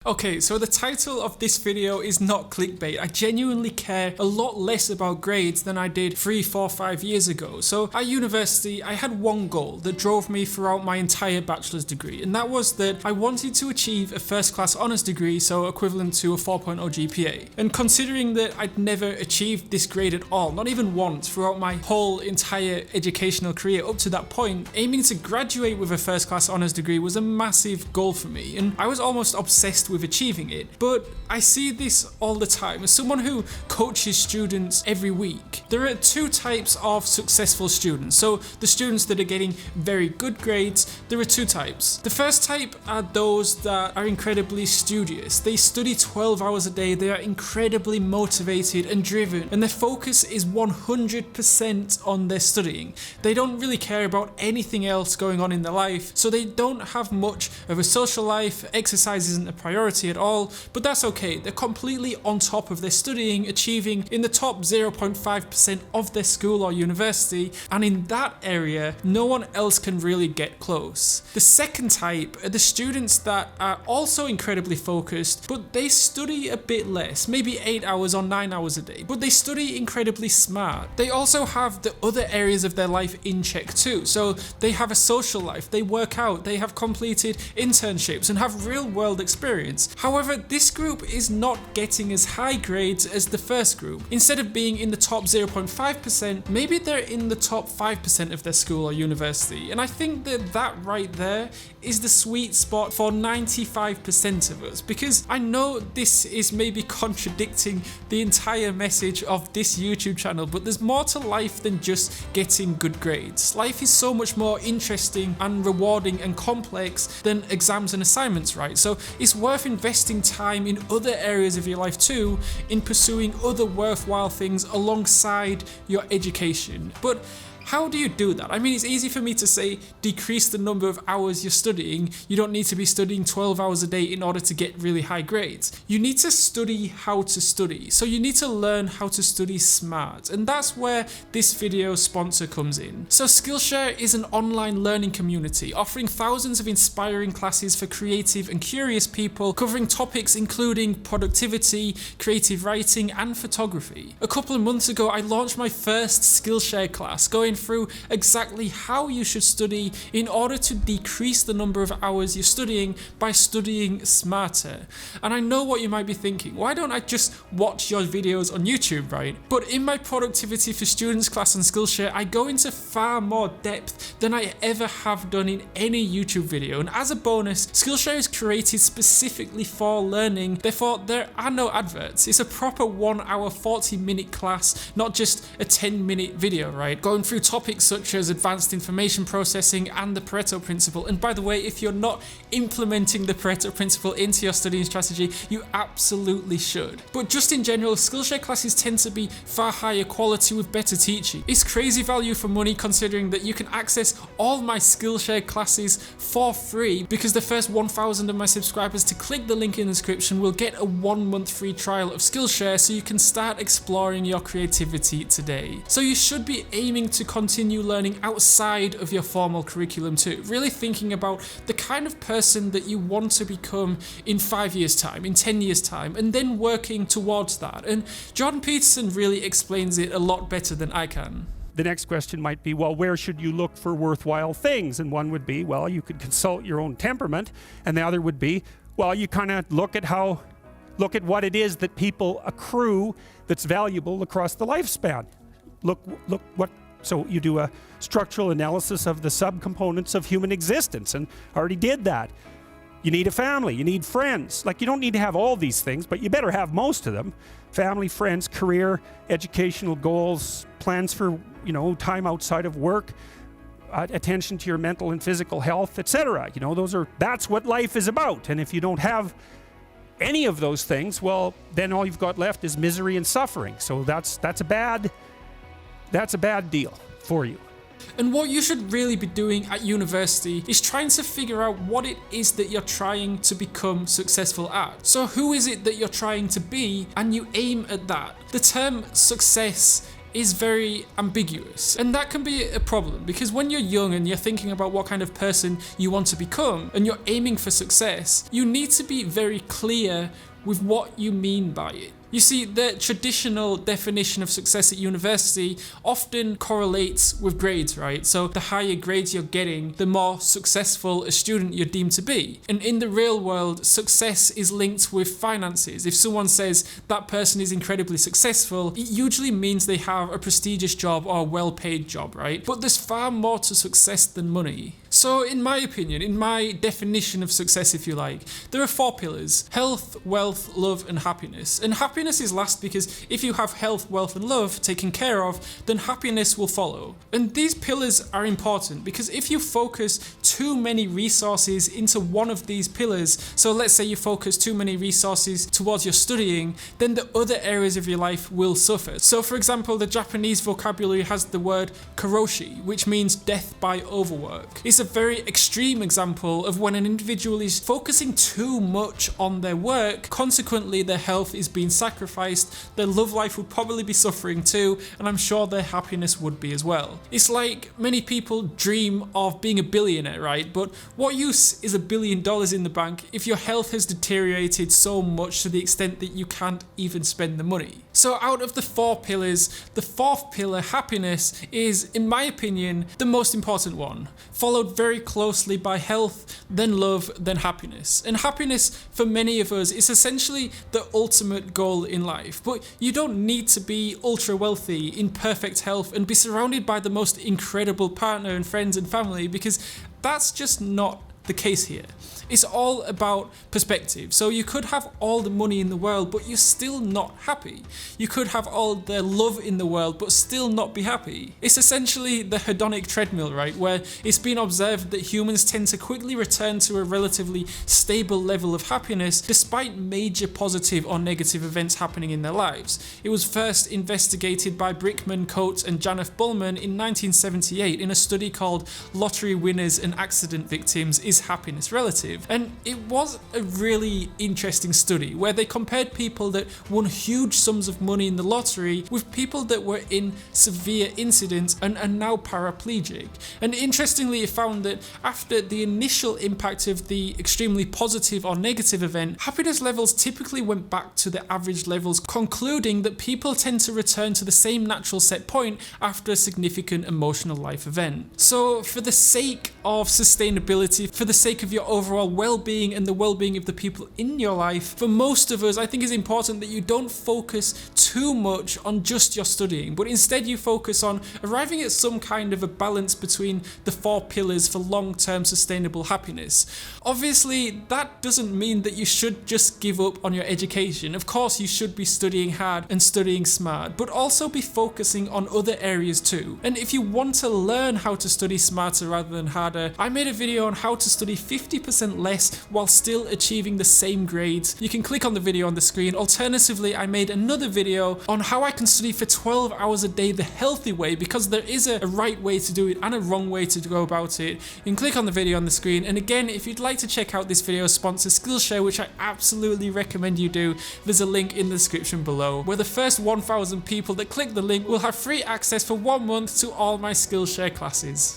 Okay, so the title of this video is not clickbait. I genuinely care a lot less about grades than I did 3, 4, 5 years ago. So at university, I had one goal that drove me throughout my entire bachelor's degree, and that was that I wanted to achieve a first class honours degree, so equivalent to a 4.0 GPA. And considering that I'd never achieved this grade at all, not even once throughout my whole entire educational career up to that point, aiming to graduate with a first class honours degree was a massive goal for me, and I was almost obsessed with achieving it. But I see this all the time as someone who coaches students every week. There are two types of successful students. So the students that are getting very good grades, there are two types. The first type are those that are incredibly studious. They study 12 hours a day, they are incredibly motivated and driven, and their focus is 100% on their studying. They don't really care about anything else going on in their life, so they don't have much of a social life. Exercise isn't a priority at all, but that's okay. They're completely on top of their studying, achieving in the top 0.5% of their school or university, and in that area, no one else can really get close. The second type are the students that are also incredibly focused, but they study a bit less, maybe 8 hours or 9 hours a day, but they study incredibly smart. They also have the other areas of their life in check too, so they have a social life, they work out, they have completed internships and have real world experience. However, this group is not getting as high grades as the first group. Instead of being in the top 0.5%, maybe they're in the top 5% of their school or university. And I think that that right there is the sweet spot for 95% of us, because I know this is maybe contradicting the entire message of this YouTube channel, but there's more to life than just getting good grades. Life is so much more interesting and rewarding and complex than exams and assignments, right? So it's worth investing time in other areas of your life too, in pursuing other worthwhile things alongside your education. But how do you do that? I mean, it's easy for me to say decrease the number of hours you're studying. You don't need to be studying 12 hours a day in order to get really high grades. You need to study how to study. So you need to learn how to study smart. And that's where this video sponsor comes in. So Skillshare is an online learning community offering thousands of inspiring classes for creative and curious people, covering topics including productivity, creative writing, and photography. A couple of months ago, I launched my first Skillshare class, going through exactly how you should study in order to decrease the number of hours you're studying by studying smarter. And I know what you might be thinking, why don't I just watch your videos on YouTube, right? But in my Productivity for Students class on Skillshare, I go into far more depth than I ever have done in any YouTube video. And as a bonus, Skillshare is created specifically for learning, therefore there are no adverts. It's a proper 1 hour 40-minute class, not just a 10-minute video, right? Going through topics such as advanced information processing and the Pareto principle. And by the way, if you're not implementing the Pareto principle into your studying strategy, you absolutely should. But just in general, Skillshare classes tend to be far higher quality with better teaching. It's crazy value for money considering that you can access all my Skillshare classes for free, because the first 1,000 of my subscribers to click the link in the description will get a 1-month free trial of Skillshare, so you can start exploring your creativity today. So you should be aiming to continue learning outside of your formal curriculum too, really thinking about the kind of person that you want to become in 5 years time, in 10 years time, and then working towards that. And Jordan Peterson really explains it a lot better than I can. The next question might be, well, where should you look for worthwhile things? And one would be, well, you could consult your own temperament. And the other would be, well, you kind of look at what it is that people accrue that's valuable across the lifespan. So you do a structural analysis of the subcomponents of human existence, and I already did that. You need a family, you need friends. Like, you don't need to have all these things, but you better have most of them. Family, friends, career, educational goals, plans for, time outside of work, attention to your mental and physical health, etc. That's what life is about. And if you don't have any of those things, well, then all you've got left is misery and suffering. So that's a bad deal for you. And what you should really be doing at university is trying to figure out what it is that you're trying to become successful at. So who is it that you're trying to be, and you aim at that. The term success is very ambiguous, and that can be a problem because when you're young and you're thinking about what kind of person you want to become and you're aiming for success, you need to be very clear with what you mean by it. You see, the traditional definition of success at university often correlates with grades, right? So the higher grades you're getting, the more successful a student you're deemed to be. And in the real world, success is linked with finances. If someone says that person is incredibly successful, it usually means they have a prestigious job or a well-paid job, right? But there's far more to success than money. So in my opinion, in my definition of success, if you like, there are 4 pillars: health, wealth, love, and happiness. And happiness is last because if you have health, wealth, and love taken care of, then happiness will follow. And these pillars are important because if you focus too many resources into one of these pillars, so let's say you focus too many resources towards your studying, then the other areas of your life will suffer. So for example, the Japanese vocabulary has the word karoshi, which means death by overwork. It's a very extreme example of when an individual is focusing too much on their work, consequently their health is being sacrificed, their love life would probably be suffering too, and I'm sure their happiness would be as well. It's like many people dream of being a billionaire, right? But what use is $1 billion in the bank if your health has deteriorated so much to the extent that you can't even spend the money? So out of the 4 pillars, the 4th pillar, happiness, is, in my opinion, the most important one, followed very closely by health, then love, then happiness. And happiness, for many of us, is essentially the ultimate goal in life. But you don't need to be ultra wealthy, in perfect health, and be surrounded by the most incredible partner and friends and family, because that's just not the case here. It's all about perspective. So you could have all the money in the world, but you're still not happy. You could have all the love in the world, but still not be happy. It's essentially the hedonic treadmill, right? Where it's been observed that humans tend to quickly return to a relatively stable level of happiness despite major positive or negative events happening in their lives. It was first investigated by Brickman, Coates, and Janeth Bullman in 1978 in a study called Lottery Winners and Accident Victims: Is Happiness Relative? And it was a really interesting study where they compared people that won huge sums of money in the lottery with people that were in severe incidents and are now paraplegic. And interestingly, it found that after the initial impact of the extremely positive or negative event, happiness levels typically went back to the average levels, concluding that people tend to return to the same natural set point after a significant emotional life event. So for the sake of sustainability, for the sake of your overall well-being and the well-being of the people in your life, for most of us, I think it's important that you don't focus too much on just your studying, but instead you focus on arriving at some kind of a balance between the 4 pillars for long-term sustainable happiness. Obviously, that doesn't mean that you should just give up on your education. Of course, you should be studying hard and studying smart, but also be focusing on other areas too. And if you want to learn how to study smarter rather than harder, I made a video on how to study 50% less while still achieving the same grades. You can click on the video on the screen. Alternatively, I made another video on how I can study for 12 hours a day the healthy way, because there is a right way to do it and a wrong way to go about it. You can click on the video on the screen. And again, if you'd like to check out this video's sponsor, Skillshare, which I absolutely recommend you do, there's a link in the description below, where the first 1,000 people that click the link will have free access for 1 month to all my Skillshare classes.